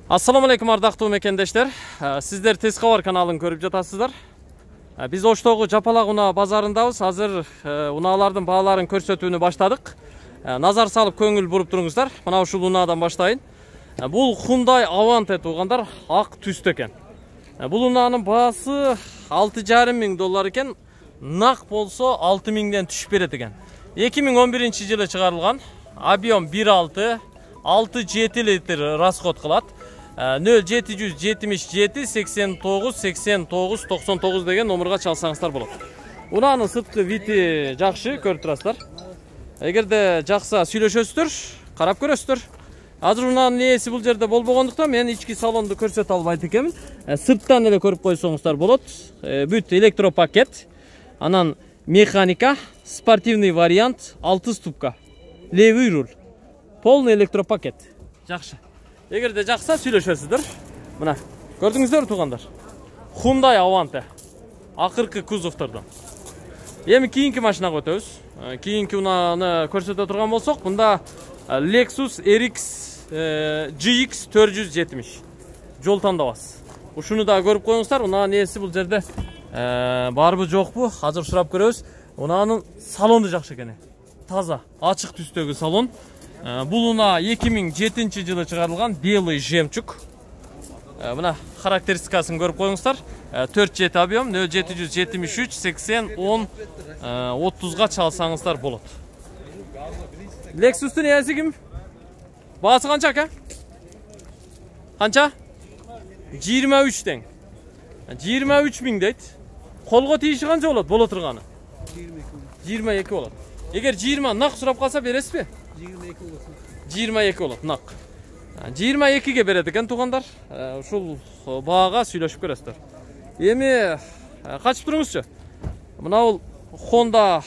Assalamu alaikum ардактуу мекендештер. Сиздер Тез кабар каналын көрүп жатасыздар. Биз Оштогу Жапалак унаа базарындабыз. Азыр унаалардын бааларын көрсөтүүнү баштадык. Назар салып көңүл буруп туруңуздар. Мына ушул унаадан баштайын. Бул Hyundai Avante туугандар, ак түстө экен. Бул унаанын баасы $6,500 экен. Нак болсо 6.000ден түшүп берет экен. 2011-жылы чыгарылган. Объем 1.6, 6-7 литр расход кылат. 0777 89 89 99 деген номерга чалсаңыздар болот. Унаанын сырткы вити жакшы, көрүп турасыздар. Эгерде жакса сүйлөшөсүздөр, карап көрөсүздөр. Азыр унаанын ээси бул жерде болбогондуктан мен ички салонду көрсөтө албайт экенмин. Сырттан эле көрүп койсоңуздар болот. Бүт электропакет, анан механика, спортивный вариант, 6 ступка, левый руль, полный электропакет. Жакшы. Эгерде жакса сүйлөшөсүздөр. Мына, көрдүңүздөр туугандар. Hyundai Avante. Акыркы кузовтордон. Эми кийинки машинага өтөбүз. Кийинки унааны көрсөтө турган болсок, мында Lexus RX GX 470. Жол тандабас. Ушуну да көрүп коюңуздар. Унаанын ээси бул жерде барбы жокпу? Азыр сурап көрөбүз. Унаанын салону жакшы экен. Таза, ачык түстөгү салон. Бул унаа 2007-жылы чыгарылган белый жемчуг. Мына характеристикасын көрүп коюңуздар. 4-7 объем, 0773 80 10 30га чалсаңыздар болот. Lexus'тун ээси ким? Баасы канча ака? Канча? 23 тең. 23.000 дейт. Колго тийиши канча болот? Боло турганы? 22 болот. Эгер 20 нак сурап калса бересизби? 22 болот нак. 22ге берет экен туугандар. Ушул баага сүйлөшүп көрөсүздөр. Эми качып туруңузчу. Мына бул Honda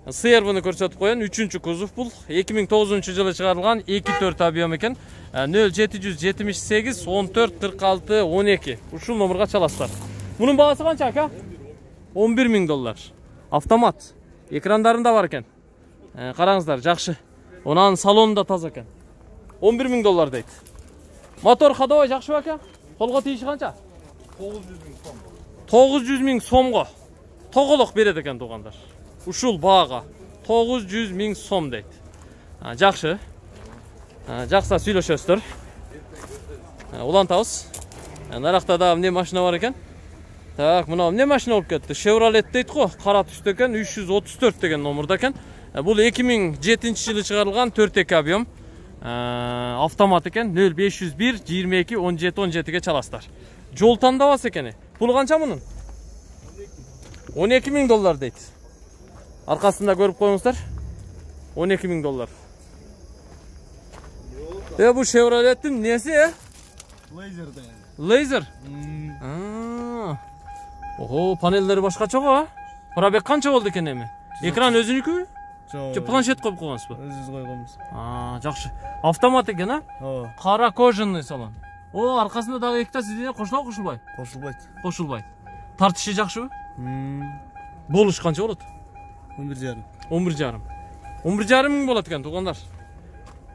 CR-ны көрсөтүп коён. 3-чү кузов бул. 2009-жылы чыгарылган 2.4 объем экен. 0778 14 46 12. Ушул номерга чаласыздар. Мунун баасы канча ака? $11.000. Автомат. Экрандарында бар экен. Караңыздар, жакшы. Унаанын салону да таза экен. $11.000 дейт. Мотор ходовой жакшы ака? Колго тийиши канча? 900.000 сомго. Тоголок берет экен туугандар. Ушул баага 900.000 сом дейт. Жакшы. Жакса сүйлөшөсүздөр. Улантабыз. Наракта да эмне машина бар экен? Так, мына эмне машина болуп кетти? Chevrolet дейт го, кара түстө экен, 334 деген номерда экен. Бул 2007-жылы чыгарылган 4.2 объем. Автомат экен, 0501 22 17 17ге чаласыздар. Жол тандабас экен. Пулу канча мунун? $12.000 дейт. Аркасында көрүп коюңуздар. $12.000. Бул Chevrolet'in неси? Laser да. Laser? Ого, панелдери башкача го. Пробег канча болду экен эми? Экран өзүнүкүбү? Же планшет коюп койгонсузбу? Өзүбүз койгонбуз. Жакшы. Автомат экен, а? Ооба. Кара кожаный салон. Аркасында дагы экта сиденье кошулабы, кошулбайбы? Кошулбайт. Кошулбайт. Тартышы жакшыбы? Болуш канча болот? 11,5. 11,5. 11,5 миң болот экен туугандар.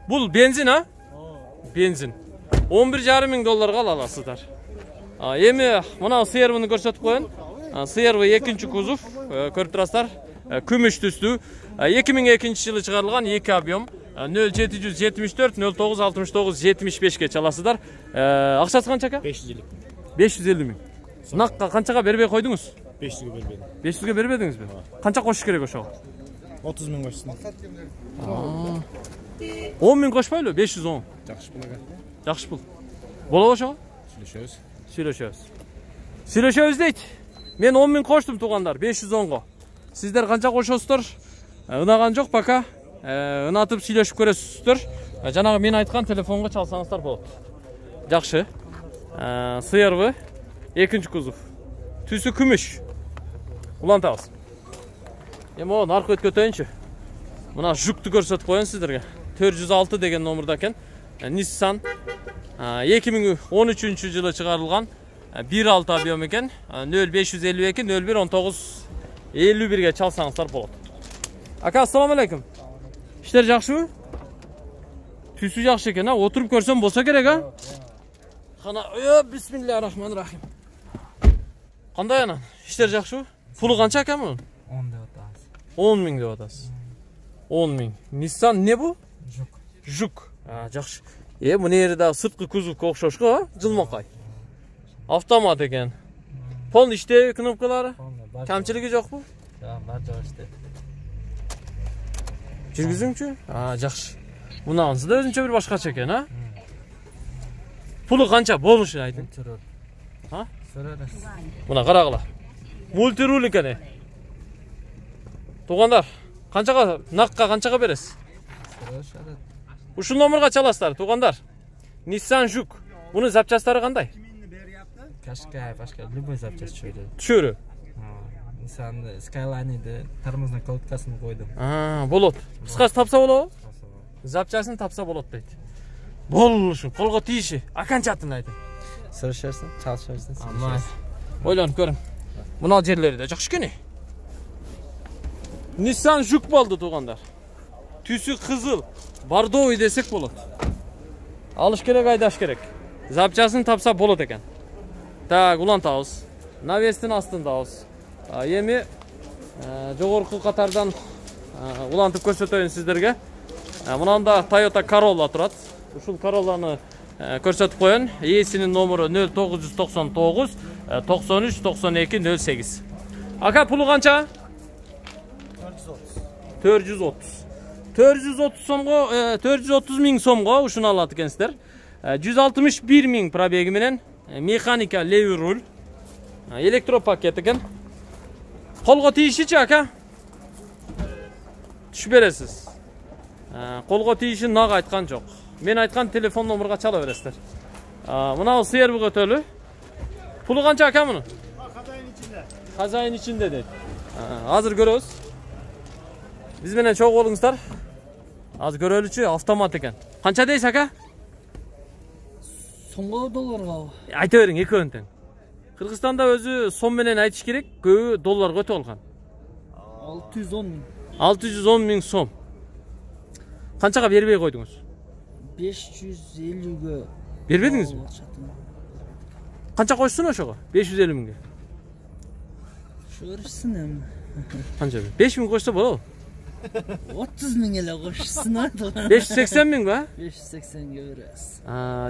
Бул бензин, а? Бензин. $11,500 ала аласыздар. Эми мына CR-ны көрсөтүп коён. CR 2-чү кузов, көрүп турасыздар. Күмүш түстүү. 2002-жылы чыгарылган 2 объем. 0774 09 69 75ге чаласыздар. Акчасы канча ака? 550. 550 миң. Накка канчага бербей койдуңуз? 500ге бербедим. 500ге бербедиңизби? Канча кош керек ошого? 30 миң кошсун. 10 миң кошпойлу? 510. Жакшы бул. Жакшы бул. Болобу ошого? Сүйлөшөбүз дейт. Мен 10 миң коштум туугандар, 510го. Сиздер канча кошосуздар? Унаган жок пока. Унатып сүйлөшүп көрөсүздөр. Жанагы мен айткан телефонго чалсаңыздар болот. Жакшы. CR 2-чү кузов. Түсү күмүш. Улантабыз. Эми о наркы өткөтөйүнчү. Мына жүктү көрсөтүп коён сиздерге. 406 деген номерда экен. Nissan 2013-жылы чыгарылган 1.6 объем экен. 0552 01 19 51ге чалсаңыздар болот. Ака, ассаламу алейкум. Иштер жакшыбы? Tüsü жақсы екен, отырып көрсем болса керек, Қана, бисмиллахиррахманиррахим. Қандай анан? Иштер жақсы? Пулы қанша екен мұның? 10 деп атасыз. 10 мың деп атасыз. 10 мың. Nissan не бұл? Жүк. Жақсы. Мұны ерді сыртқы күзілкі оқшаш қой, жылмақай. Автомат екен. Пол іште кнопкалары? Кәмчілігі жоқ бұл? Бар жоқ іште. Жүргізіңші? Жақсы. Мұнағынсы да өзінше бір башқаша екен, Пулы қанша болмышы айтын? Мұна қарағыла. Мультирул екен. Туғандар, наққа қаншаға бересіз? Ушул номерға чаласыздар, туғандар. Nissan Juke. Бұның запчастары қандай? Кашкай, любой запчасть түшөрү. Түшөрү. Nissan Skyline'ды тормозный колодкасын койдум. Болот. Кыскасы тапса болобу? Запчасын тапса болот дейт. Болушу, колго тийиши. Аканчатын айтын. Сырышырсың, чалышырсың. Ойланып көрүм. Мына жерлери да жакшы экен. Nissan Juke болду туғандар. Түсү кызыл, бордовый десек болот. Алыш керек, айдаш керек. Запчасын тапса болот экен. Так, улантабыз. Навестин астындабыз. Эми жогорку катардан улантып көрсөтөйүн сиздерге. Мынанда Toyota Corolla турат. Ушул Corollаны көрсөтүп коёюн. Ээсинин номеру 0999 93 92 08. Ака, пулу канча? 430. 430 сомго, 430 миң сомго ушуну алат экенсиздер. 161 миң пробеги менен, механика леви руль, электропакет экен. Колго тийишичи, ака? Түш бересиз. Колго тийишин нак айткан жок. Мен айткан телефон номерга чала бересиздер. Мына сыйыр көтөлү. Пулу канча, ака, мунун? Хазайын ичинде дейт. Азыр көрөбүз. Биз менен чогуу болуңуздар. Азыр көрөлүчү, автомат экен. Канча дейсиз, ака? Сомго долларга. Айта бериң, экөөнү тең. Кыргызстанда өзү сом менен айтыш керек, көбү долларга өтүп алган. 610 миң. 610 миң сом. Канчага бербей койдуңуз? 550ге. Бербедиңизби? Канча койсун ошого? 550 миңге. Шөрсүн эми. Канча? 5 миң койсо болобу? 30 миң эле кошсун. 580 миң ба? 580ге бересиз.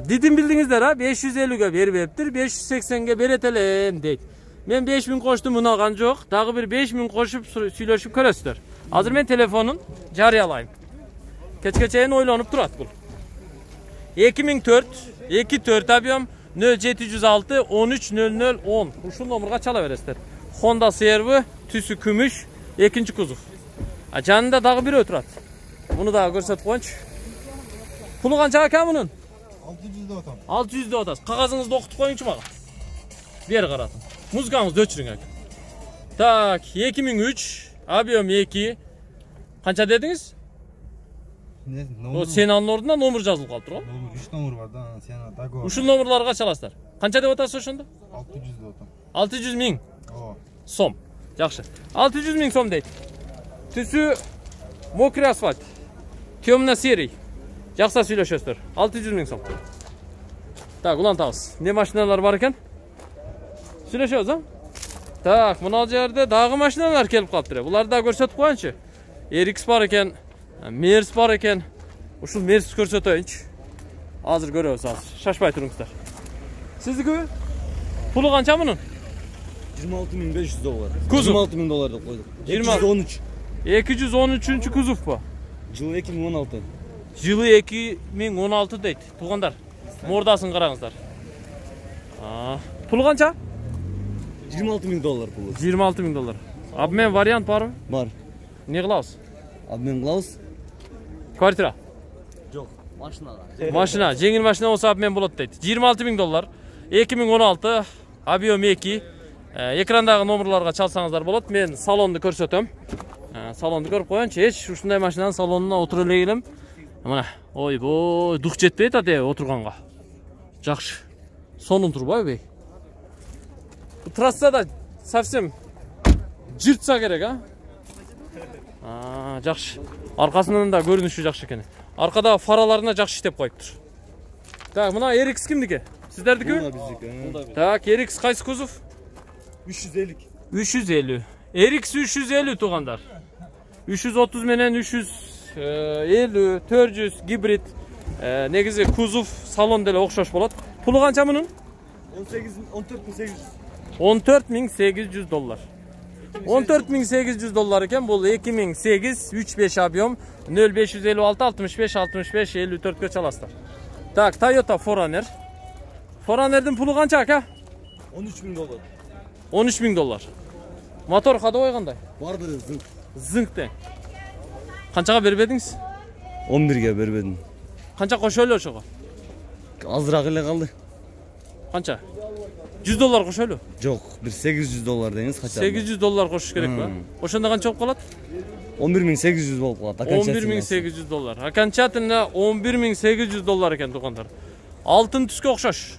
Дидин билдиңиздер, 550ге бербептир, 580ге берет элем дейт. Мен 5 миң коштум, уналган жок. Дагы бир 5 миң кошуп сүйлөшүп көрөсүздөр. Азыр мен телефонун жарыялайм. Кечке чейин ойлонуп турат бул. 2004 24 объем 0706 130010. Ушул номерга чала бересиздер. Honda CR-V, түсү күмүш, экинчи кузов. Жанында дагы бирөө турат. Муну дагы көрсөтүп коюнчу. Пулу канча экен мунун? 600 деп атам. 600 деп атасыз. Кагазыңызды окутуп коюңчу мага. Бери каратын. Музыкаңызды өчүрүң ака. Так, 2003, объем 2. Канча дедиңиз? О, сенанын ордуна номер жазылып калыптыр го. 3 номер бар да, сена таго. Ушул номерларга чаласыздар. Канча деп атасыз ошондо? 600 деп атам. 600 миң Ооба. сом. Жакшы. 600 миң сом дейт. Түсү мокрый асфальт. Темно-серый. Жакса сүйлөшөсүздөр. 600 миң сом. Так, улантабыз. Не машиналар бар экен? Сүйлөшөбүз, Так, мына жерде дагы машиналар келип калыптыр. Буларды да көрсөтүп коюнчу. RX бар экен, Mercedes бар экен. Ушул Mercedes көрсөтөйүнчү. Азыр көрөбүз азыр. Шашпай туруңуздар. Сиздики? Пулу канча мунун? 26500 доллар. Кузов. 26 миң доллар деп койдук. 213. 213 кузов бу. Жылы 2016. Жылы 2016 дейт. Тугандар, мордасын караңыздар. Пулу канча? 26 миң доллар пулу. 26 миң доллар. Обмен вариант барбы? Бар. Не кылабыз? Обмен кылабыз. Квартира. Жок, машинага. Машина, жеңил машина болсо обмен болот дейт. 26 миң доллар. 2016, объем 2. Экрандагы номерларга чалсаңыздар болот. Мен салонду көрсөтөм. Салонду көрүп коюнчу. Эч ушундай машинанын салонуна отура элегилем. Мына, ойбой, дух жетпейт ате отурганга. Жакшы. Сонун турбайбы? Bu trassada совсем жыртса керек, Жакшы. Аркасынан да көрүнүшү жакшы экен. Arkada faralarına жақсы işlep koyuptur. Так, мына RX kimdiki? Sizderdiki mi? Bu da bizdeki. Так, RX qaysı kuzov? 350. 350. RX 350 tuğandar. 330 menen 350, 400 gibrit. Negizi kuzov salon dele okşoş bolat. Pulu kança bunun? 14.800. $14.800. $14.800 iken bu 2008 3.5 abiyom 0556 65 65 54 göç alaslar. Tak, Toyota 4Runner. 4Runner'din pulu kança aka? $13.000. $13.000. Motor kadoy qanday? Vardı zınk. Zınk de. Kançaga berbediniz? 11'ge berbedim. Kança koşöylü oşoğa? Azırak ile kaldı. Kança? $100 koşöylü. Yok, bir $800 deniz kaçar. $800 koşuş gerek mi? Oşanda kança çok kalat? 11.800 volt kalat. $11.800. Hakan çatında $11.800 eken dokandar. Altın tüske okşoş.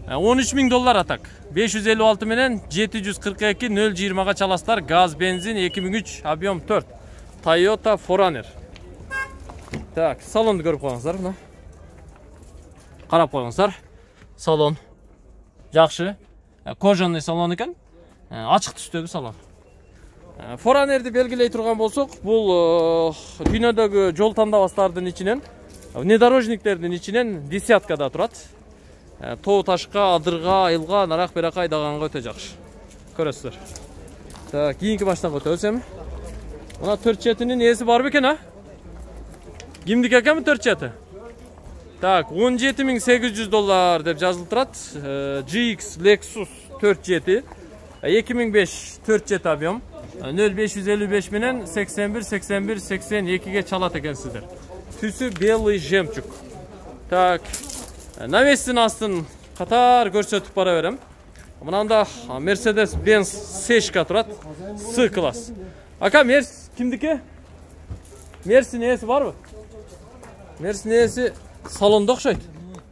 $13.000 atak. 556 menen 742 020'ga çalaslar. Gaz, benzin 2003, abiyom 4. Toyota 4Runner. Так, salonu görüp koyuңуздар, мына. Карап коюңуздар. Salon. Жақсы. Кожаный salon екен. Ачык түстөгү salon. 4Runner'ди белгилей турган болсок, бул дүйнөдөгү жол тандабастардын ичинен, внедорожниктердин ичинен десяткада турат. Тоо ташка, адырга, айылга, нарак беракка айдаганга өтө жакшы. Көрөсүздөр. Так, кийинки машинаға өтөбүз эми. Мына 4 четинин ээси бар бекен, а? Кимдики экенби 4 чети? Так, $17.800 деп жазылып турат. GX Lexus 4 чети. 2005 4 чети объем. 0555 менен 81 81 82ге чалат экенсиздер. Түсү белый жемчуг. Так, навестин астын катар көрсөтүп бара берем. Мынанда Mercedes-Benz C турат. С класс. Ака, Мерс кимдики? Мерсин ээси барбы? Мерсин ээси салонда окшойт.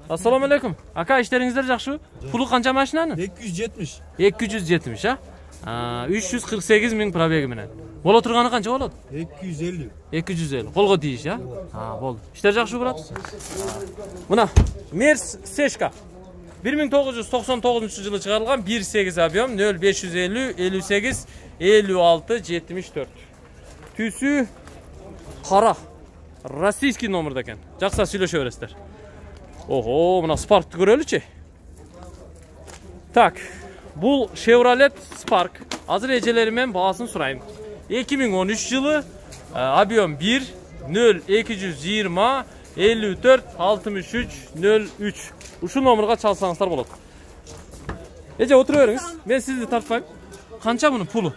Ассаламу алейкум. Ака, иштериңиздер жакшыбы? Пулу канча машинанын? 270. 270, а? 348 000 пробеги менен. Боло турганы канча болот? 250. 250. Колго тийиш, а? Болду. Иштер жакшы брат. Мына Мерс C 1999 жылы чыгарылган 1.8 объем 0550 58 56 74. Түсү кара. Российский номерде экен. Жакса сүйлөшө бересиздер. Ого, мына Spark'ты көрөлүчү. Так, бул Chevrolet Spark. Азыр эжелеримен баасын сурайм. 2013 жылы объем 1 0220 54 63 03. Ушул номерге чалсаңыздар болот. Эже отура бериңиз. Мен сизди тартпайм. Канча мунун пулу?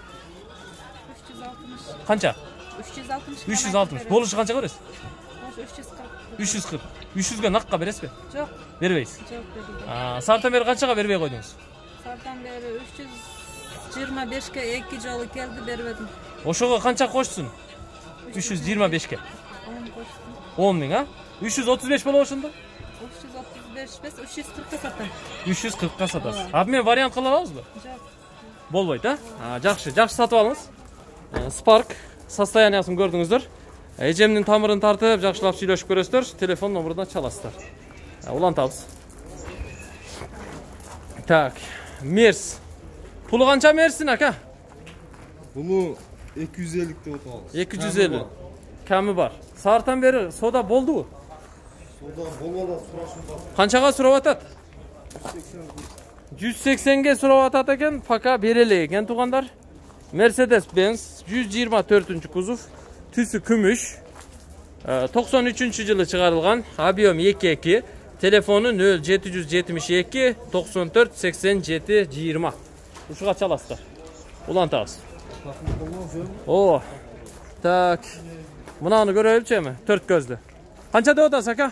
360. Канча? 360. 360. Болушу канча көрөсүз? 340. 340. 300га накка бересизби? Жок. Бербейсиз. Жок бербейм. Сартан бери канчага бербей койдуңуз? Сартан бери 325ке 2 жолу келди, бербедим. Ошого канча коштун? 325ке. 10 коштум. 10 миң, а? 335 болобу ошондо? 335 340ка саттым. 340ка сатасыз. Абы мен вариант кыла алабызбы? Жок. Болбойт, а? Жакшы, жакшы сатып алыңыз. Spark состояниясын көрдүңүздөр. Эжемдин тамырын тартып, жакшылап сүйлөшүп көрөсүздөр. Телефон номерунан чаласыздар. Улантабыз. Так, Мерс. Пулу канча Мерсин ака? Bunu 250'likte otamamız. 250. Ками бар. Саартан бери сода болдубу? Soda bolmada surasın var. Канчага сурап атат? 180ге сурап атат экен, пока береле экен туугандар. Mercedes-Benz 124 кузов, түсү күмүш. 93 жылы чыгарылган, объем 2.2, телефону 0772 94 87 20. Ушуга чаласыздар. Улантабыз. О, так. Мынаны көрөлүчү эми, 4 көздү. Канча деп атасыз ака?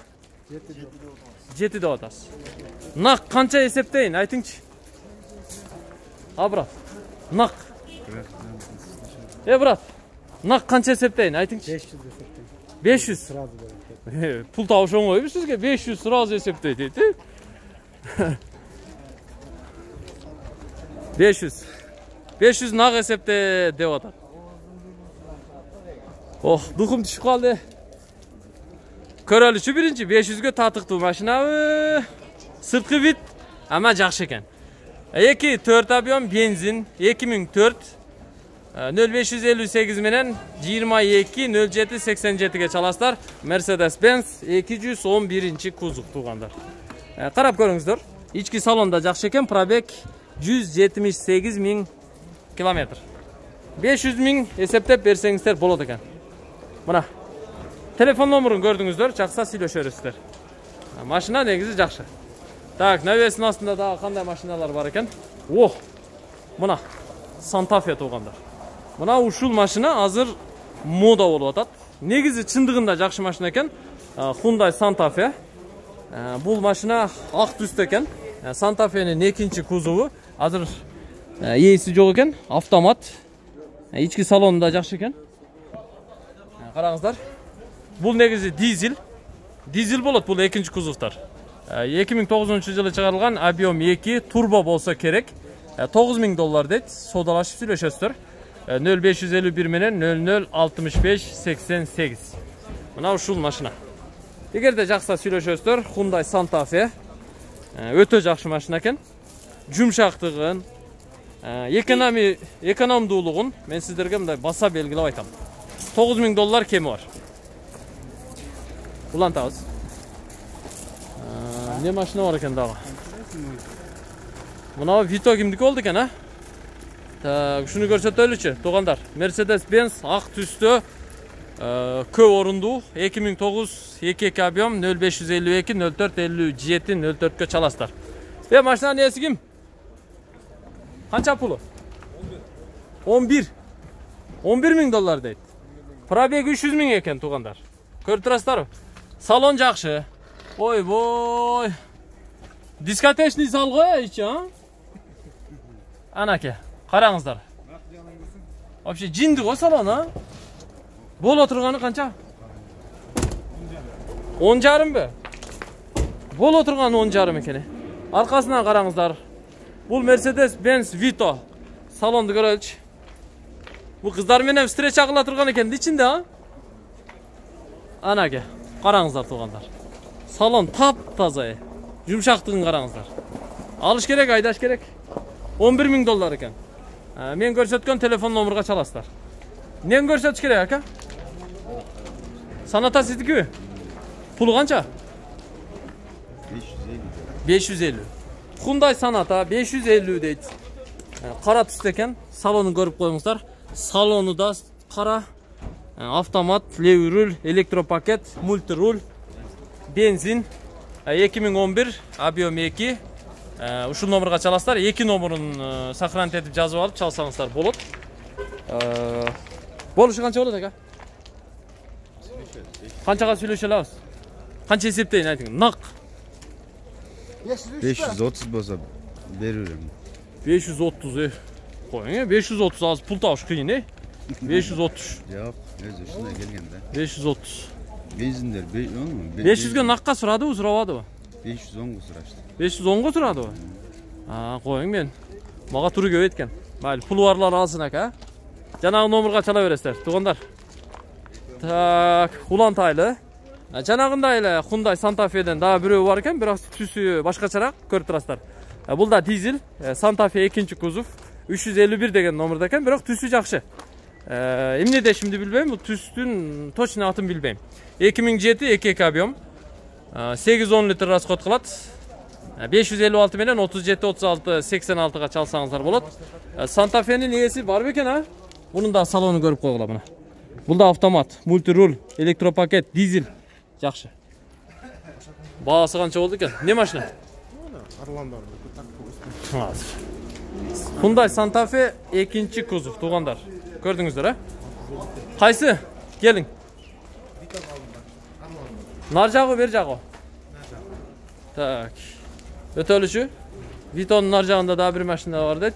7 деп атасыз. Нак канча эсептейин, айтыңчы. Брат. Нак. Брат. Нак канча эсептейин, айтыңчы. 500 сразу берет. Пул табыш оңойбу сизге? 500 сразу эсептей дейт. 500. 500 нак эсепте деп атат. Ох, духум түшүп калды. Körülüşü birinci 500'gө tatыктуу машинабы. Sırtkı vit ama жақсы eкен. 2-4 объем бензин 2004 0558 менен 22-07-87'ge çalaslar. Mercedes-Benz 211 kuzuk tuğanlar. Qarap көрүңүздөр. İçki salonda жақсы eкен, пробег 178 000 kilometr. 500 000 eseptep bersеңиздер болот eкен. Мына telefon номерун көрдүңүздөр, жақса сүйлөшөрүздөр. Машина негизи жақсы. Так, навесин астында дагы кандай машиналар бар екен? Ох! Мына Santa Fe тугандар. Мына ушул машина азыр мода болуп атат. Негизи чындыгында жакшы машина экен. Hyundai Santa Fe. Бул машина ак түстө экен. Santa Fe'nin экинчи кузову азыр ээси жок экен, автомат. Ички салонунда жакшы экен. Караңыздар. Бул негизи дизель. Дизель болот бул экинчи кузовтар. 2009-жылы чыгарылган, объем 2, турбо болсо керек. $9000 дейт. Содалашып сүйлөшөсүздөр. 0551 менен 006588. Мына ушул машина. Эгерде жакса сүйлөшөсүздөр, Hyundai Santa Fe өтө жакшы машина экен. Жумшактыгын, экономдуулугун мен сиздерге мындай баса белгилеп айтам. $9000 кеми бар. Улантабыз. Ne машина бар екен дагы? Мына Vito кимдики болду экен, а? Так, ушуну көрсөтөлүчү, туугандар. Mercedes-Benz ак түстө, көп орундуу, 2009 2 объем 0552 04 57 04 çalaslar. Машинанын ээси ким? Канча пулу? 11 $11,000 дейт. Пробег 300 000 экен, туугандар. Көрүп турасыздарбы? Салон жакшы. Ой бой. Дискотечный зал ғой ичи, а? Анаке, караңыздар. Вообще жинди го салон, а? Боло турганы канча? 10,5 бе? Боло турганы 10,5 экен. Аркасынан караңыздар. Бул Mercedes-Benz Vito. Салонду көрөлүчү. Бул кыздар менен встреча кыла турган экен ичинде, а? Анаке, караңыздар туугандар. Salon tap-таза. Жумшактыгын караңыздар. Алыш керек, айдаш керек. $11,000 экен. Мен көрсөткөн телефон номерге чаласыздар. Эмнени көрсөтүш керек, ака? Саната сиздикиби? Пулу канча? 550. Hyundai Sonata 550 дейт. Кара түстө экен. Салонун көрүп коюңуздар. Салону да кара. Автомат, левый руль, электропакет, мультируль. Benzin 2011 объем 2. Ушул номерге чаласыздар. 2 номерун сохранить этип жазып алып чалсаңыздар болот. Болушу канча болот ака? Канчага сүйлөшө алабыз? Канча эсептейин айтыңыз? Нак 530 болса берирем. 530. Коюң, 530 аз пул табыш кыйын, 530. Жок, өзү ушундай келген да. 530. Бензиндер 500ге накка сурадыбы, сурабадыбы? 510 сурашты. 510 сурадыбы? Коюң мен. Мага туру көп эткен. Майли, пулу барлар алсын ака. Жанагы номерге чала бересиздер, туугандар. Так, улантайлы. Жанагындай эле Hyundai Santa Fe'ден дагы бирөө бар экен, бирок түсү башкачараак көрүп турасыздар. Бул да дизель, Santa Fe 2 кузов, 351 деген номерде экен, бирок түсү жакшы. Эмне дешимди билбейм, бул түстүн точно атын билбейм. 2007 2 объем, 8-10 литр расход кылат. 556 менен 37-36-86га чалсаңыздар болот. Santa Fe'нин ээси бар бекен, а? Мунун да салонун көрүп койгула мына. Бул да автомат, мультируль, электропакет, дизель. Жакшы. Баасы канча болду экен? Не машина? Арландар. Hyundai Santa Fe 2 кузов, туугандар. Көрдүңүздөр, а? Кайсы? Келиң. Нар жагы, бер жагы. Так. Өтөлүчү. Vito'нун нар жагында да бир машина бар дейт.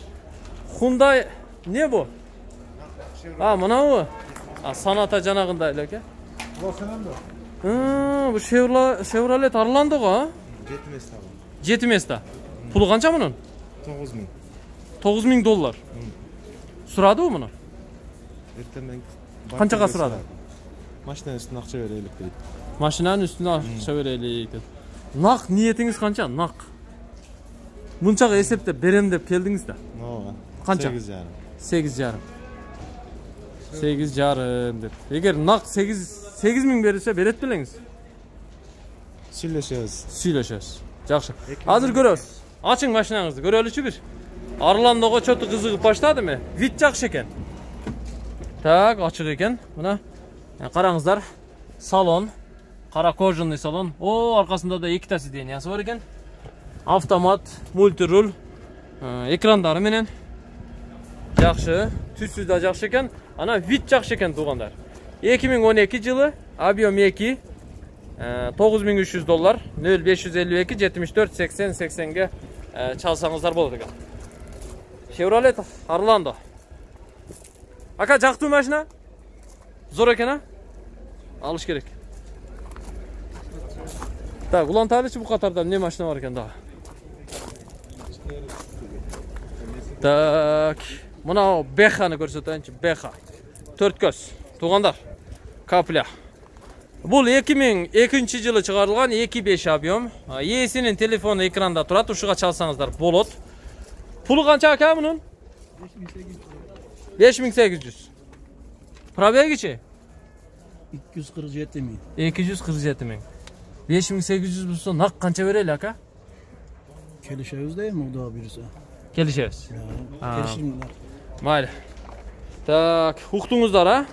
Hyundai не бу? Мынабы? Sonata жанагында эле экен. Бу Chevrolet Orlando го, а? 7 места. Пулу канча мунун? $9,000. $9,000. Сурадыбы муну? Эртең Канчага сурады? Машина үстүнө акча берелик дейт. Maşinanın üstüne akça vereylik. Nak niyetiniz kança? Nak. Bunçağı esepte berem dep geldiniz de. Kança? 8,5. 8,5 dep. Eğer nak 8 min verirse beret bileniz. Süйлөшөбүз. Жакшы. Азыр көрөбүз. Ачың машинаңызды, көрөлүчү бир. Арландого чөтү кызыгып баштадымы? Вид жакшы экен. Так, ачык экен. Мына караңыздар. Салон, кара кожаный салон. О, аркасында да 2 сидениясы бар экен. Автомат, мультируль, экрандары менен. Жакшы, түсү да жакшы экен. Ана вид жакшы экен туугандар. 2012 жылы, объем 2. $9300 0552 74 80 80'ge çalsanızlar bolot eкен. Chevrolet Orlando. Aka жактуу машина? Зор экен а? Алыш керек. Так, улантайлычы бу катарда эмне машина бар экен дагы? Так, мына Беханы көрсөтөйүнчү. Беха. 4 көз. Туугандар. Капля. Бул 2002 жылы чыгарылган 2.5 объем. Ээсинин телефону экранда турат, ушуга чалсаңыздар болот. Пулу канча ака мунун? 5800. Пробегичи? 247 миң. 247 миң. 5800 болсо нак канча берели ака? Келишебиz дейм, Кудай буйруса. Келишебиз. Келишимдер. Майли. Так, уктуңуздар а?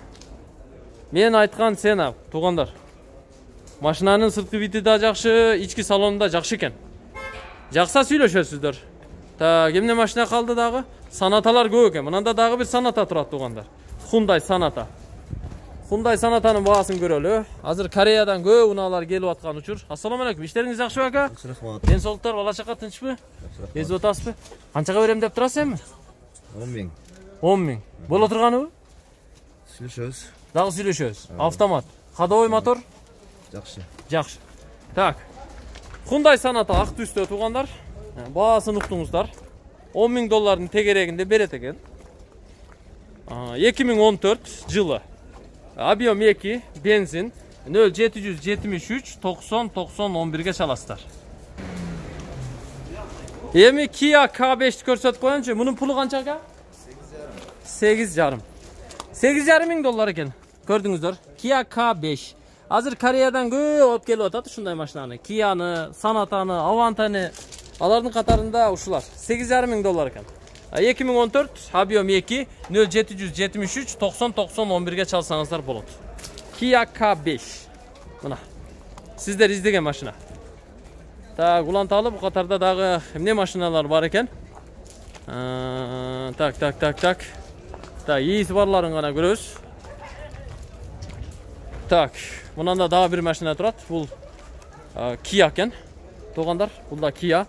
Мен айткан сен туугандар. Машинанын сырткы бити да жакшы, ички салону да жакшы экен. Жакса сүйлөшөсүздөр. Так, эмне машина калды дагы? Санаталар көп экен. Мынанда дагы бир Саната турат туугандар. Hyundai Саната. Hyundai Санатанын баасын көрөлү. Азыр Кореядан көп унаалар келип аткан учур. Ассаламу алейкум. Иштериңиз жакшыбы ака? Рахмат. Ден соолуктар, бала чака тынчпы? Эзип атасызбы? Канчага берем деп турасыз эми? 10 миң. 10 миң. Боло турганыбы? Сүйлөшөбүз. Дагы сүйлөшөбүз. Автомат. Ходовой мотор? Жакшы. Жакшы. Так. Hyundai Саната ак түстө туугандар. Баасын уктуңуздар. $10.000 тегерегинде берет экен. 2014 жылы. Объем 2, бензин 0773 90 90 11'ge çalasızlar. Эми Kia K5'ti көрсөтүп коеюнчу. Мунун пулу канча ака? 8,5. $8,500 экен. Көрдүңүздөр. Kia K5. Азыр Кореядан көп алып келип атат ушундай машинаны. Kia'ны, Санатаны, Avanta'ны. Алардын катарында ушулар. $8,500 экен. 2014 объем 2 0773 90 90 11'ge çalsanızlar болот. Kia K5. Мына. Сиздер издеген машина. Так, уланталы бу катарда дагы эмне машиналар бар экен? Так. Так, ээси барларын гана көрөбүз. Так, мынанда дагы бир машина турат. Бул Kia экен. Туугандар, бул да Kia.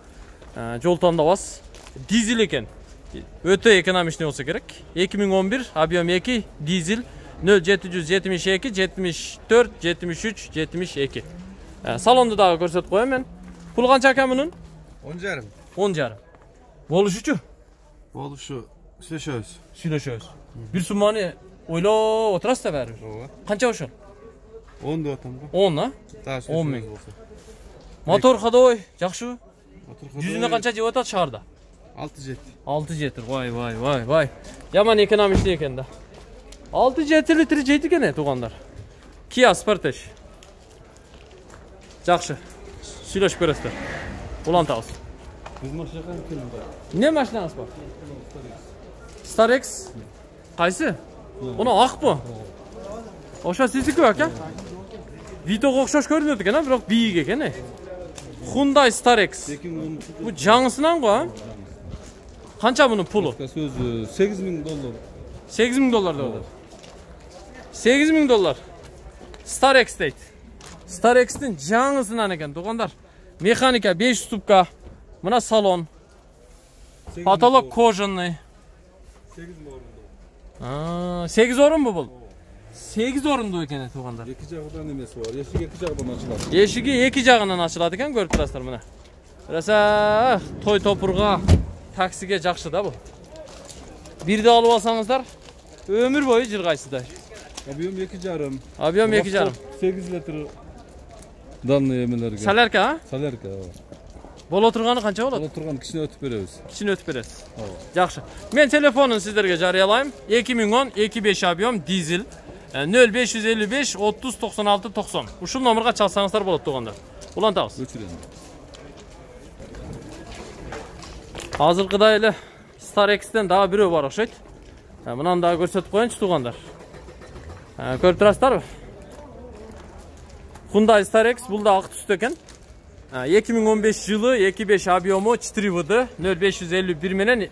Жол тандабас. Дизель экен. Өтө экономичный болсо керек. 2011 объем 2 дизель 0772 74 73 72. Салонду дагы көрсөтүп коем мен. Пул канча ака мунун? 10,5. 10,5. Болушучу? Болушу сүйлөшөбүз. Сүйлөшөбүз. Бир сумманы ойлоп отурасыз да баары. Канча ошол? 10 деп атам го. 10 а? 10 миң. Мотор ходовой жакшыбы? Жүзүнө канча жеп атат шаарда? 6,7. 6,7. Vay. Yaman ekonomistli eкен да. 6,7 литр жейт экен туугандар. Kia Sportage. Жакшы. Сүйлөшүп көрөсүздөр. Улантабыз. Не машинаңыз бар? Starex. Кайсы? Уну акпы? Ошо сиздики ака? Видеого окшош көрүнөт экен, бирок бийик экен. Hyundai Starex. Бу жаңысынан го, а? Канча мунун пулу? Сөзү $8,000. $8,000 деп атат. $8,000. Starex дейт. Starex'tin жаңысынан экен, туугандар. Механика 5 ступка. Мына салон. Потолок кожаный. 8 орунбу бул? 8 орунду экен, туугандар. Эки жагынан эмеси бар. Эшиги эки жагынан ачылат. Эшиги эки жагынан ачылат экен, көрүп турасыздар мына. Раса той топурга, таксиге жакшы да бул. Бирди алып алсаңыздар, өмүр бою жыргайсыздар. Объем 2,5. Объем 2,5. 8 литр. Danlı emelerge. Salerka ha? Salerka. Bolo turgany kança bolot? Oturgan kişini ötüp berебiz. Kişini ötüp beresiz. Yaxşı. Men telefonunu sizlerge jarıyalayım. 2010 25 abiyom dizel 0555 30 96 90. Uşul nomerga çalsaňızlar bolot tugandar. Ulantabız. Ötüren. Hazırkıda ele Star X'ten daha biri var okşayt. Munan daha görsetip koyunç tugandar. Körüp turasızlar. Hyundai Star X bul da ak tüstü eken. 2015 yılı 25 abiyomu 4 vıdı 0551 menen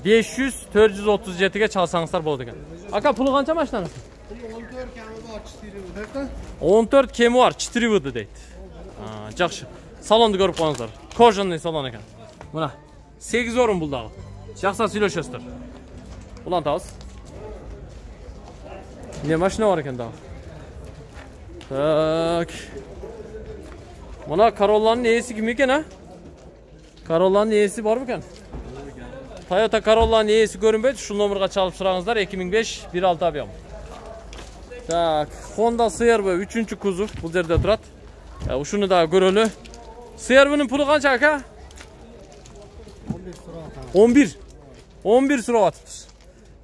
500 437'ge çalsaňızlar bolot eken. Aka pulu kança maşinanız? 14 kemi var 4 vıdı deyt. Жақшы. Salondu görüp koyuңuzlar. Kожаный salon eken. Muna 8 orun buldu ağı. Жақса сүйлөшөсүздөр. Улантабыз. Ne maşina var eken daha? Tak. Muna Corolla'nın ES'i kim eken ha? Corolla'nın ES'i var mı eken? Toyota Corolla'nın ES'i görünbeydi. Şu numarga çalıp sırağınızlar 2005 1.6 abiyam. Tak. Honda CR-V 3. kuzov bu yerde turat. Uşunu da görölü. CR-V'nin pulu kança aka? 11. 11 sıra atıptır.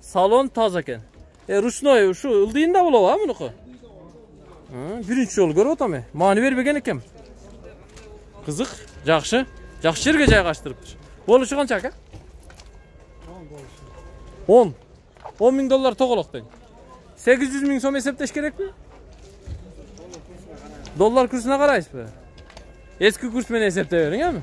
Salon taza eken. Ruşnoy şu ıldıyında bula var mı nuku? Birinci yolu görüp otam. Mani vermegen ekem. Kızık, жақшы. Жақшы жерге жайгаштырыптыр. Болушу канча aka? 10. 10 000 dolar toголок дейм. 800 000 so'm esepteş kerekmi? Dolar kursuna qaraysiz-mi? Eski kurs meni eseptebering, mi?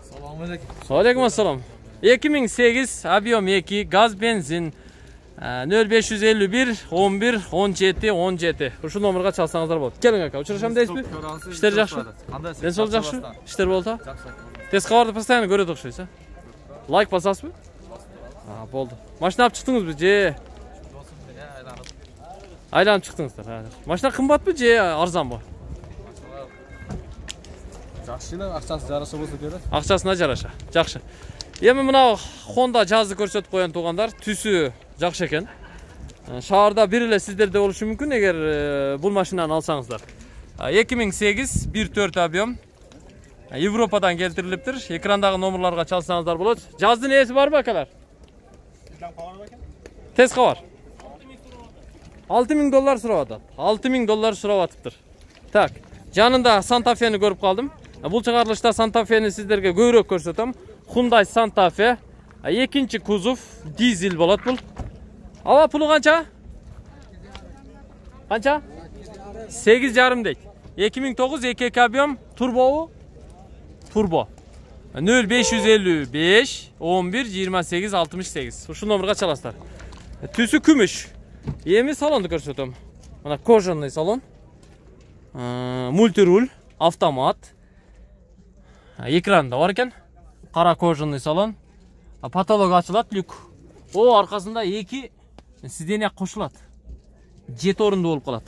Assalomu alaykum. Alaykum assalom. 2008 Abiom 2 gaz benzin 0551 11 17 17. Uşul nomerga çalsaňızlar bolot. Keling aka, uçurasham deysizmi? İşler жақшы? Ben sol жақшы? İşler bolta? Tez xabarda постоянно görüp okşaysa. Like basasızmı? Boldu. Maşina alıp çıktınız mı? Je. Aylanıp çıktınızlar. Maşina kımbat mı? Je arzan mı? Жақшылар акчасы жараша болсо керек. Акчасына жараша. Жақшы. Эми мына Honda жазды көрсөтүп койгон туугандар, түсү жакшы экен. Шаарда бир эле сиздерде болушу мүмкүн эгер бул машинаны алсаңыздар. 2008 1.4 абиом. Европадан келтирилиптир. Экрандагы номерларга чалсаңыздар болот. Жаздын ээси барбы акалар? Тез кабар. 6000 dolar сурап атат. 6000 dolar сурап атыптыр. Так, жанында Santa Fe'ni көрүп калдым. Бул чыгарылышта Santa Fe'ni сиздерге көбүрөөк көрсөтөм. Hyundai Santa Fe 2. kuzov dizel болот бул. Ава пулу канча? Канча? 8,5 дейт. 2009 2 объем турбобу? Turbo. 0555 11 28 68. Ушул номерге чаласыздар. Түсү күмүш. Эми салонду көрсөтөм. Мына кожаный салон. Мультируль, автомат. Экран да бар экен. Кара кожаный салон. Потолок ачылат, люк. О, аркасында 2 сиденье кошулат. 7 орунду болуп калат.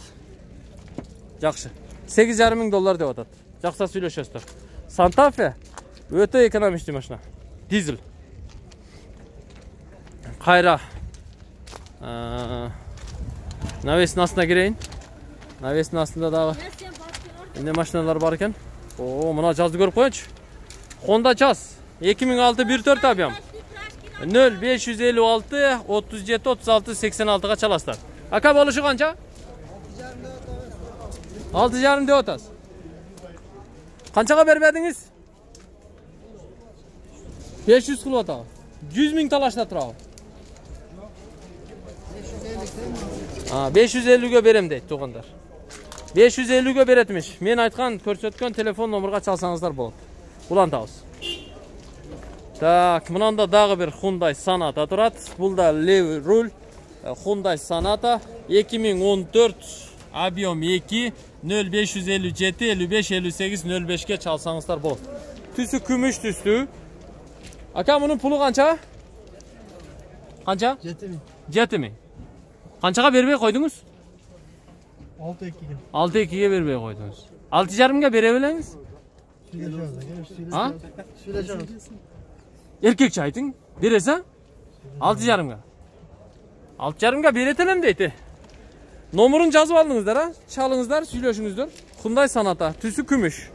Жакшы. 8,5 000 dolar деп атат. Жакса сүйлөшөсүздөр. Santa Fe өтө экономичный машина. Дизель. Кайра. Навестин астына кирейин. Навестин астында дагы эмне машиналар бар экен. О, мына жазды көрүп коёчу. Honda Jazz 2006 1.4 объем. 0556 37 36 86-га чаласыздар. Ака болушу канча? 6,5 деп атасыз. Канчага бербедиңиз? 500 кылып атабы. 100 000 талашта турабы. 550-ге берем дейт туугандар. 550-ге беретмиш. Мен айткан көрсөткөн телефон номерге чалсаңыздар болот. Улантабыз. Так, мынанда дагы бир Hyundai Sonata турат. Бул да левый руль. Hyundai Sonata 2014 объем 2 0557 55 58 05-ге чалсаңыздар болот. Түсү күмүш түстүү. Ака, мунун пулу канча? Канча? 7 000. Канчага бербей койдуңуз? 6-2'ge. 6,2'ge бербей койдуңуз. 6,5'ga бере белеңиз? Эркекче айтың, бересе? 6,5'ga. 6,5'ga берет элем дейт. Nomurun жазып алдыңыздар, ha? Çalыңızдар, süйлöşүңүздөр. Hyundai Sonata, tüsü kümüş.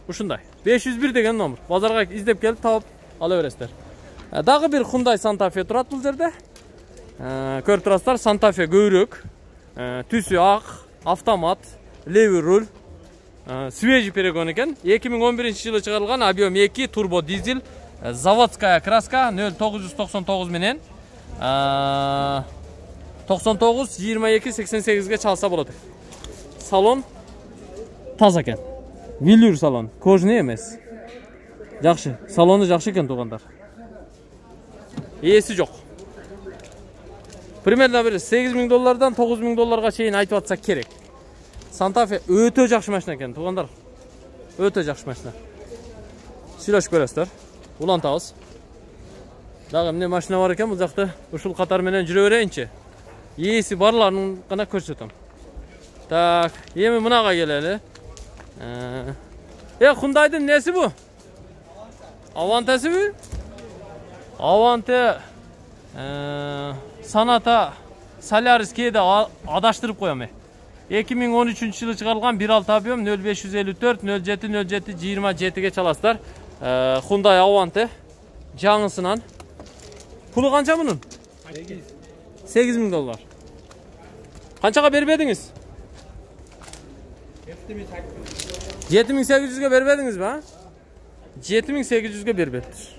Ушундай. 501 деген номер. Базарга издеп келип таап ала бересиздер. Дагы бир Hyundai Santa Fe турат бул жерде. Көрүп турасыздар, Santa Fe көйрөк. Түсү ак, автомат, леви руль. Свежий перегон экен. 2011-жылы чыгарылган объем 2 турбо дизель, заводская краска 0999 менен 99 22 88ге чалса болот. Салон таза экен. Велюр салон, кожный эмес. Жакшы, салону жакшы экен туугандар. Ээси жок. Примерно бир $8000 $9000 чейин айтып атса керек. Santa Fe өтө жакшы машина экен туугандар. Өтө жакшы машина. Сүйлөшүп көрөсүздөр. Улантабыз. Дагы эмне машина бар экен бул жакта? Ушул катар менен жүрө берейинчи. Ээси барларын гана көрсөтөм. Так, эми мынага келели. Hyundai'дын неси бу? Avantesiби? Avante Sonata Solaris кейде адаштырып коем. 2013-жылы чыгарылган 1.6 объем 0554 07 07 27ге чаласыздар. Hyundai Avante жаңысынан. Пулу канча мунун? $8000. Канчага бербедиңиз? 7800'ге бербедиңиз ба? 7800'ге бербедиңиз.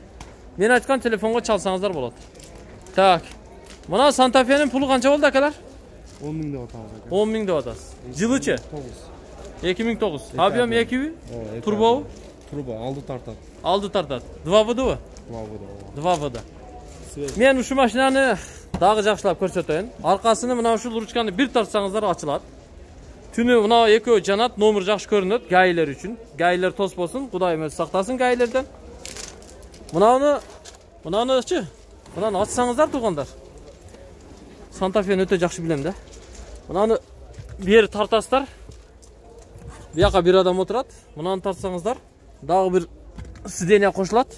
Мен айткан телефонго чалсаңыздар болот. Так. Мына Santa Fe'nin пулу канча болду акалар? 10.000 деп атабыз. 10.000 деп атасыз. Жылычы? 2009. Объем 2 турбо? Турбо алды тартат. Алды тартат. 2ВД? 2ВД. Мен ушу машинаны дагы жакшылап көрсөтөйүн. Аркасыны мына ушул ручканы бир тартсаңыздар ачылат. Түнү мына экөө жанат, номер жакшы көрүнөт гайлер үчүн. Гайлер тоспосун, Кудай өзү сактасын гайлерден. Мынанычы? Мынаны ачсаңыздар туугандар. Santa Fe'ni өтө жакшы билем да. Мынаны бери тартасыздар. Бияка бир адам отурат. Мынаны тартсаңыздар, дагы бир сиденье кошулат.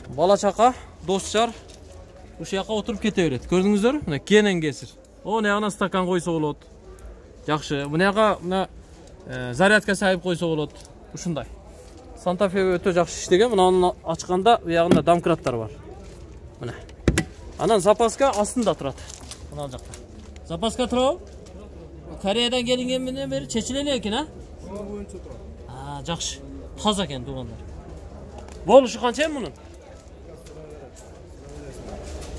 Бала чака, дос-жар ушул жака отуруп кете берет. Көрдүңүздөр? Мына кенен кесир. О, нягана стакан койсо болот. Жакшы. Мынага мына зарядка сайып койсо болот. Ушундай. Santa Fe өтө жакшы иштеген. Мынаны ачканда буягында домкраттар бар. Мына. Анан запаска астында турат. Мына жакта. Запаска турабы? Кореядан келинген менен бери чечилеле экен, а? Жакшы. Таза экен туугандар. Болушу канча мунун?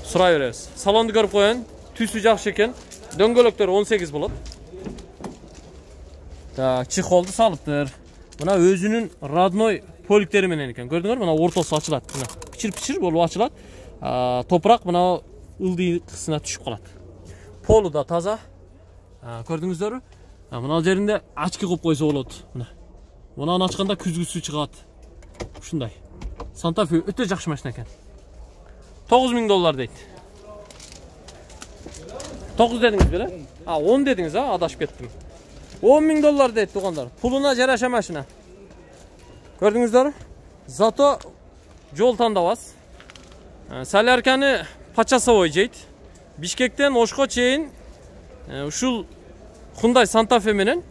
Сурай беребиз. Салонду көрүп коеюн. Түсү жакшы экен. Дөңгөлөктөр 18 болот. Так, чехолду салыптыр. Мына өзүнүн родной поликтери менен экен. Көрдүңөр? Мына ортосу ачылат. Мына пичир-пичир болуп ачылат. Топурак мына ылдыйсына түшүп калат. Полу да таза. Көрдүңүздөрбү? Мына жеринде ачкы кылып койсо болот. Мына. Мунаны ачканда күзгүсү чыгат. Ушундай. Santa Fe өтө жакшы машина экен. $9000 дейт. 9 дедиңиз беле? 10 дедиңиз, адашып кеттим. $10.000 дейт туугандар. Пулуна жараша машина. Көрдүңүздөрбү? Зато жол тандабас. Солярканы Пачасовой жейт. Бишкектен Ошко чейин ушул Hyundai Santa Fe менен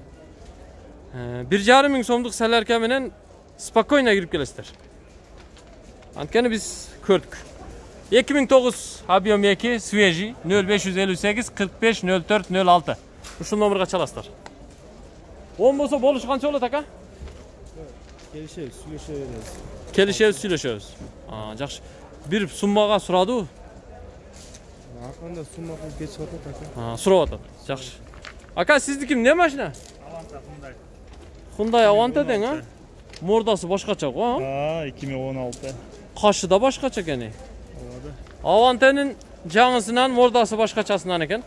1.5 сомдук солярка менен спокойно кирип келесиздер. Анткени биз көрдүк. 2009 объем 2 свежий 0558 45 04 06. Ушул номерге чаласыздар. 10 болсо болушу канча болот ака? Келишебиз, сүйлөшөбүз. Келишебиз, сүйлөшөбүз. Жакшы. Бир суммага сурадыбы? Акында сумма кылып кетип атат ака. Сурап атат. Жакшы. Ака, сиздики эмне машина? Hyundai. Hyundai Avante дең, а? Мордасы башкача го, а? 2016. Кашы да башкача экен. Avante'nin жаңысынан мордасы башкачасынан экен.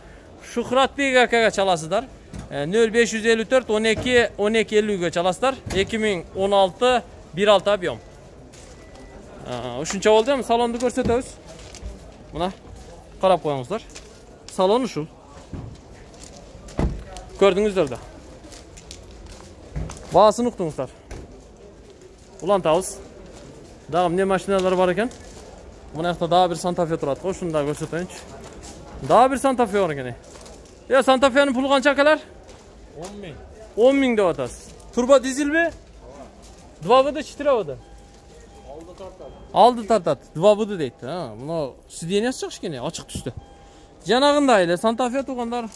Шухратбек акага чаласыздар. 0554 12 1250ге чаласыздар. 2016 1.6 объем. Ушунча болду, салонду көрсөтөбүз. Мына карап коюңуздар. Салон ушул. Көрдүңүздөр да. Баасын уктуңуздар. Улантабыз. Дагы эмне машиналар бар экен? Мына жакта дагы бир Santa Fe турат го, ушуну да көрсөтөйүнчү. Дагы бир Santa Fe бар экен. Ya Santa Fe'nin pulu qancha akalar? 10.000. 10 ming deb atasiz. Turbo dizelmi? 2 4 vd. Aldı tartat. 2 vd deydi. Ha, buni sideniyasi chiqish kerak, ochiq tusda. Janag'inda ile Santa Fe tuğanlar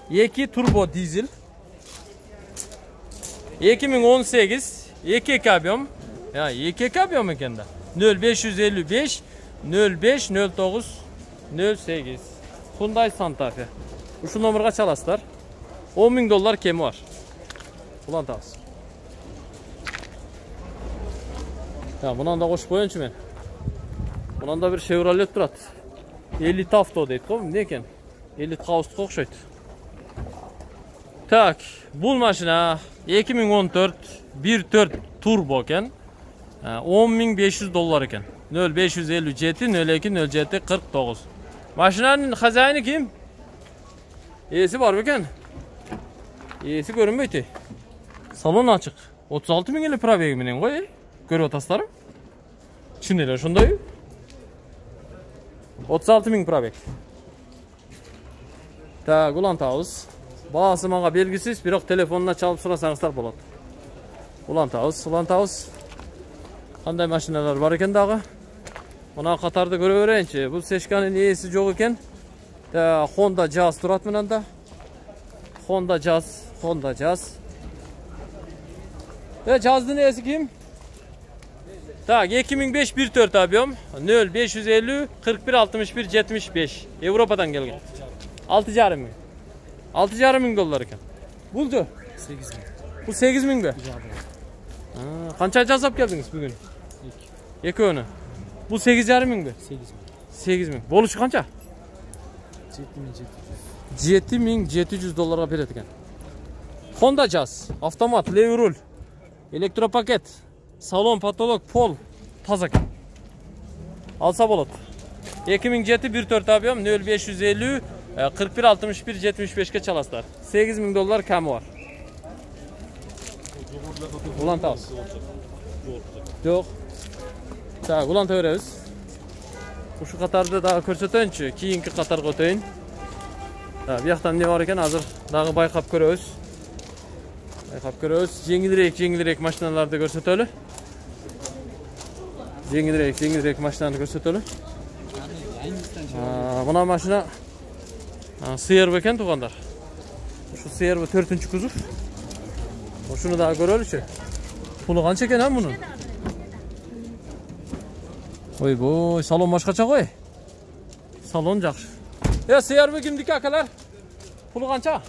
2 turbo dizel. 2018 2 kabyon. Ya 2 kabyon ekanda. 0555 05 09 08. Hyundai Santa Fe. Şu nomerga çalasızlar. 10 ming dollar kemi var. Ulan tavsiz. Ya bundan da qo'shib qo'yinchi men. Bundan da bir Chevrolet turadi. Elit avto deydi qo'y, ne ekan? Elit House'ga o'xshaydi. Tak, bu mashina 2014 1.4 turbo ekan. 10.500 dollar ekan. 0557 02 07 49. Mashinanın xazayini kim? Esi var ekan. Esi görünmeydi. Salon açık. 36 bin probegi menen qo'y. Görüp otasızlarım. Şundalar şunday. 36 bin probeg. Tak, ulan tavus. Bahası bana belgisiz, biroq telefonuna çalıp sorasanızlar bo'ladi. Ulan tavus. Qanday mashinalar var ekan dağı? Buna qatarda ko'raverayinchi. Bu Seshkanın iyisi yo'q ekan. Honda Jazz turadi bunanda. Honda Jazz. Jazz'ın iyisi kim? Tak, 2005 1.4 abiyom. 0550 41 61 75. Avrupa'dan gelgen. 6,5 ming. 6,5 ming dollar ekan. Buldu. 8 bin. Bu 8 ming be? Qancha jasab keldingiz bugün? 2 onu. Bu 8,5 ming be? 8 bin. 8 ming. Bolushi qancha? 7.700. 7.700 dollarga beradi ekan. Honda Jazz, avtomat, levi rul, elektropaket, salon, patolog, pol, toza ekan. Alsa bo'ladi. 2007 1.4 abiyom 0550 41 61 75 ga chalasizlar. 8 ming dollar kami var. Ulan tavs. Yo'q. Tak, ulan taveramiz. Şu qatarda daha ko'rsatayinchi, keyingi qatarga o'tayin. Ha, bu yoqdan ne var ekan, hozir dağı bayqab ko'ramiz. Yengilroq mashinalarni ko'rsataylik. Yengilroq mashinalarni ko'rsataylik. Buna mashina CRV ekan tuğanlar. Şu CRV 4-kuzov. Şunu daha ko'raylikchi. Puli qancha ekan ham bunun? Oy boy, salon boshqacha qo'y. Salon yaxshi. Ya CRV kimniki akalar? Puli qancha?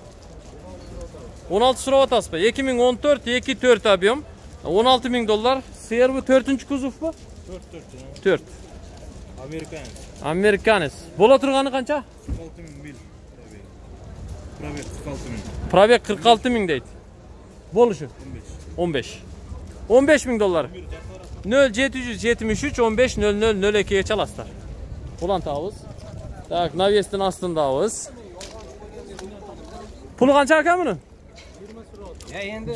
16 so'rab otasizmi? 2014 2.4 abiyom. 16 ming dollar. CRV 4-kuzovmi? 4. Amerikanes. Bo'la turgani qancha? 46.000 mil. Probeg 46 ming deydi. Bo'lishi 15. 15 ming dollar. 0773 15 00 02'ye çalasızlar. Ulan tavuz. Tak, Naves'tin astındayız. Pulu qancha ekan bunun?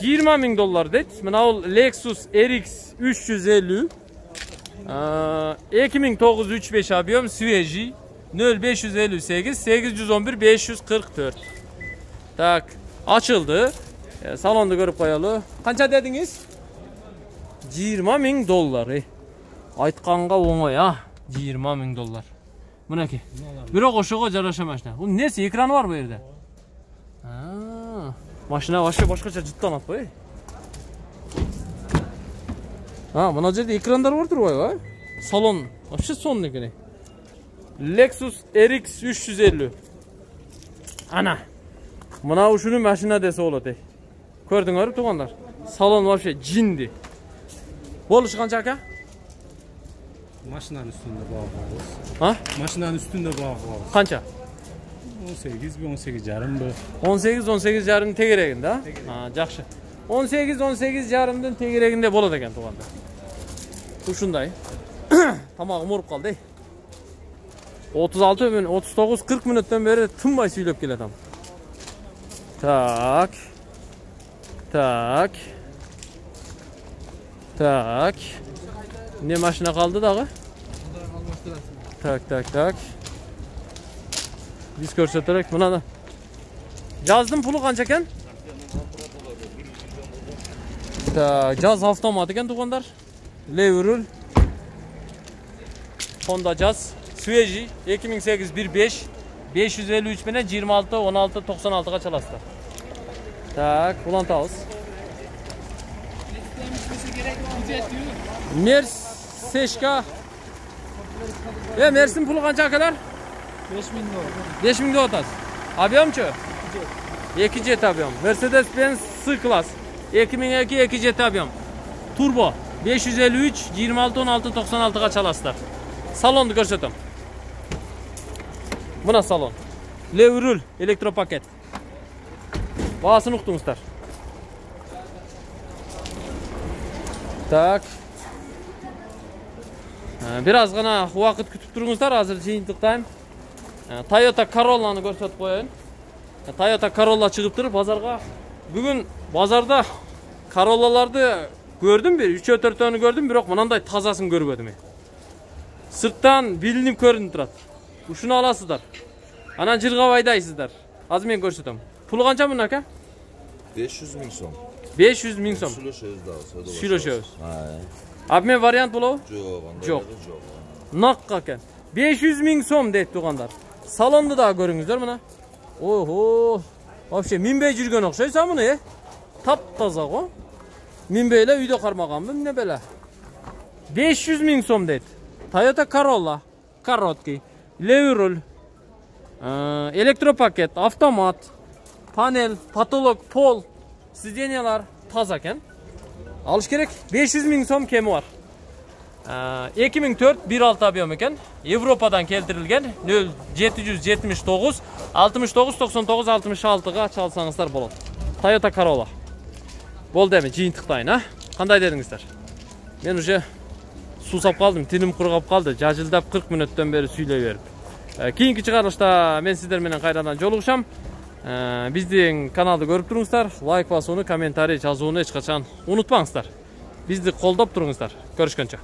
20 ming dollar deydi. Mana ol Lexus RX 350. 2935 abiyom Sveji 0558 811 544. Tak, açıldı. Salonda görüp koyalı. Qancha dediniz? 20 ming dollar. Aytqanға oңay ha. 20 ming dollar. Bunaki. Biroq o'shaga jarasha mashina. Bu nesi? Ekranı var bu yerde. Mashina boshqacha jiddan qo'y. Buna yerda ekranlar vardır voy. Salon, вообще sonli kerak. Lexus RX 350. Ana. Buna şunun mashina desa bo'ladi. Ko'rdinglar tuğanlar. Salon вообще jindi. Bo'lishi qancha aka? Maşinanın üstünde bağlıyız. Ha? Maşinanın üstünde bağlıyız. Qancha? 18 bu 18-18,5 tegeraginde. Ha, yaxshi. 18-18,5dan tegeraginde bo'ladi ekan tuğanda. Bu shunday. Tamog'im o'rib qoldi. 36 min 39-40 minutdan beri tinmay suylab kelatam. Tak. Ne mashina qoldi dağı? Tak. Biz ko'rsatarak buna da Жаздың пулы қанша екен? Jaz avtomat ekan tuğanlar. Levrul. Honda Jaz. Свежий. 2008 1.5. 553 bilen 26 16 96'ga çalasılar. Tak, ulantağız. Mers Seşka. Mersin pulu qancha kadar? 5000 dolar. 5000 dolar. Объем-çu? 2 jet объем. Mercedes-Benz C-Class. 2002 2 jet объем. Turbo. 553 26 16 96'ga çalasılar. Salondu görsötüm. Buna salon. Levrul elektropaket. Bağasını uqdыңыздар. Tak. Biraz gana vaqt kütüp durыңыздар, hazır жыйынтыктайм. Toyota Corolla'ны көрсөтүп коёюн. Toyota Corolla чыгыптыр базарга. Бүгүн базарда Corolla'lарды gördüm bir, 3-4 gördüm, бирок мынандай тазасын көрбөдүм. Sırttan bilinip көрүнүп турат. Ушуну аласыздар. Анан жыргап айдайсыздар. Азыр мен көрсөтөм. Пулу канча мунун ака? 500 bin som. 500 bin som. Сүйлөшөбүз дагы. Сүйлөшөбүз. Обмен вариант болобу? Жок. Nakka eken. 500 bin som deyip tuğanlar. Salonda da görüңүздөр mına. Oho. Вообще minbey жүргөн окшойсу муну, Тап-таза го. Minbeyle үйдө кармаганмын, эмне беле. 500 bin som дейт. Toyota Corolla. Короткий. Levrul. Elektropaket, автомат. Panel, patolog, pol. Сиденьялар таза экен. Алыш керек. 500 bin som kemi var. 2004 1.6 объем экен. Европадан келтирилген 0779 69 99 66-га чалсаңыздар болот. Toyota Corolla. Болду эми жыйынтыктайын, Кандай дедиңиздер? Мен уже сусап калдым, тиним кургап калды. Жажылдап 40 мүнөттөн бери сүйлөй берип. Кийинки чыгарылышта мен сиздер менен кайрадан жолугушам. Биздин каналды көрүп туруңуздар. Лайк басууну, комментарий жазууну эч качан унутпаңыздар. Бизди колдоп туруңуздар. Көрүшкөнчө.